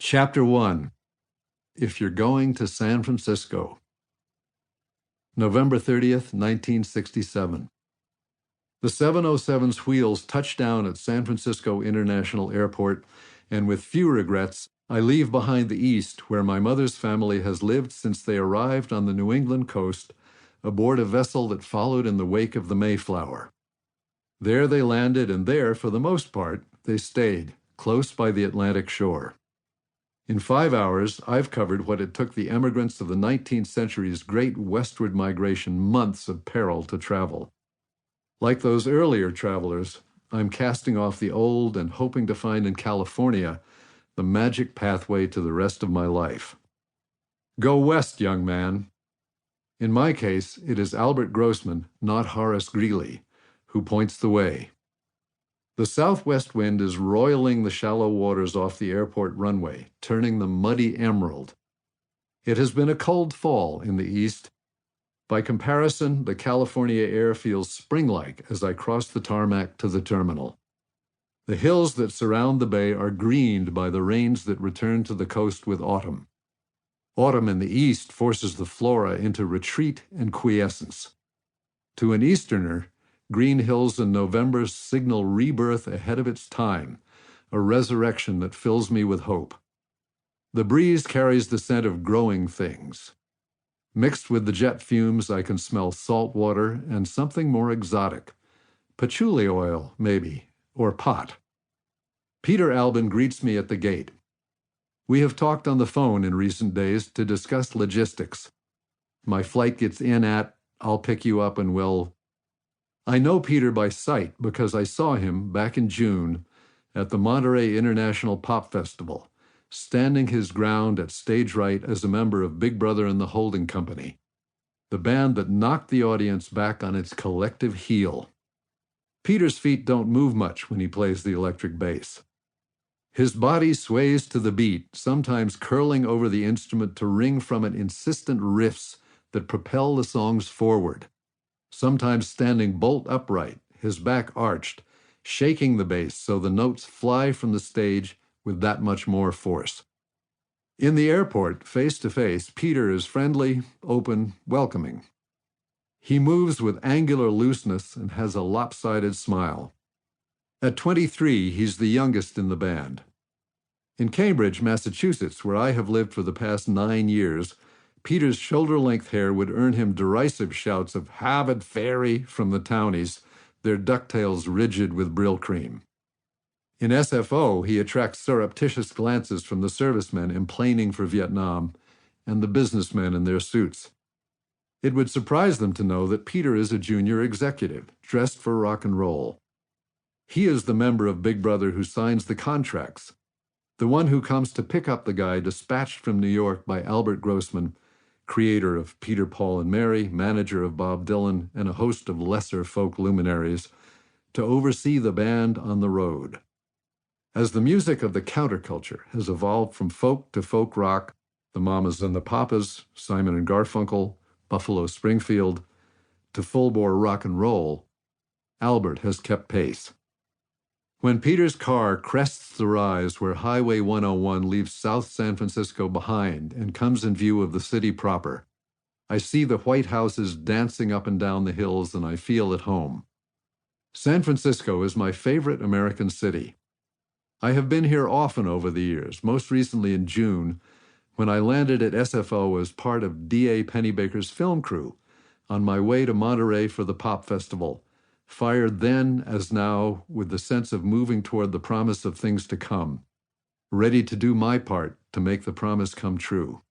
Chapter 1. If You're Going to San Francisco. November 30th, 1967. The 707's wheels touch down at San Francisco International Airport, and with few regrets, I leave behind the East, where my mother's family has lived since they arrived on the New England coast aboard a vessel that followed in the wake of the Mayflower. There they landed, and there, for the most part, they stayed, close by the Atlantic shore. In 5 hours, I've covered what it took the emigrants of the 19th century's great westward migration months of peril to travel. Like those earlier travelers, I'm casting off the old and hoping to find in California the magic pathway to the rest of my life. Go west, young man. In my case, it is Albert Grossman, not Horace Greeley, who points the way. The southwest wind is roiling the shallow waters off the airport runway, turning them muddy emerald. It has been a cold fall in the east. By comparison, the California air feels spring-like as I cross the tarmac to the terminal. The hills that surround the bay are greened by the rains that return to the coast with autumn. Autumn in the east forces the flora into retreat and quiescence. To an Easterner, green hills in November signal rebirth ahead of its time, a resurrection that fills me with hope. The breeze carries the scent of growing things. Mixed with the jet fumes, I can smell salt water and something more exotic. Patchouli oil, maybe, or pot. Peter Albin greets me at the gate. We have talked on the phone in recent days to discuss logistics. My flight gets in at, I'll pick you up and we'll... I know Peter by sight because I saw him back in June at the Monterey International Pop Festival, standing his ground at stage right as a member of Big Brother and the Holding Company, the band that knocked the audience back on its collective heel. Peter's feet don't move much when he plays the electric bass. His body sways to the beat, sometimes curling over the instrument to wring from it insistent riffs that propel the songs forward. Sometimes standing bolt upright, his back arched, shaking the bass so the notes fly from the stage with that much more force. In the airport, face to face, Peter is friendly, open, welcoming. He moves with angular looseness and has a lopsided smile. At 23, he's the youngest in the band. In Cambridge, Massachusetts, where I have lived for the past 9 years, Peter's shoulder-length hair would earn him derisive shouts of "Harvard Fairy" from the townies, their ducktails rigid with Brill cream. In SFO, he attracts surreptitious glances from the servicemen emplaining for Vietnam and the businessmen in their suits. It would surprise them to know that Peter is a junior executive, dressed for rock and roll. He is the member of Big Brother who signs the contracts, the one who comes to pick up the guy dispatched from New York by Albert Grossman, creator of Peter, Paul, and Mary, manager of Bob Dylan, and a host of lesser folk luminaries, to oversee the band on the road. As the music of the counterculture has evolved from folk to folk rock, the Mamas and the Papas, Simon and Garfunkel, Buffalo Springfield, to full-bore rock and roll, Albert has kept pace. When Peter's car crests the rise where Highway 101 leaves South San Francisco behind and comes in view of the city proper, I see the white houses dancing up and down the hills and I feel at home. San Francisco is my favorite American city. I have been here often over the years, most recently in June, when I landed at SFO as part of D.A. Pennebaker's film crew on my way to Monterey for the Pop Festival, fired then as now with the sense of moving toward the promise of things to come, ready to do my part to make the promise come true.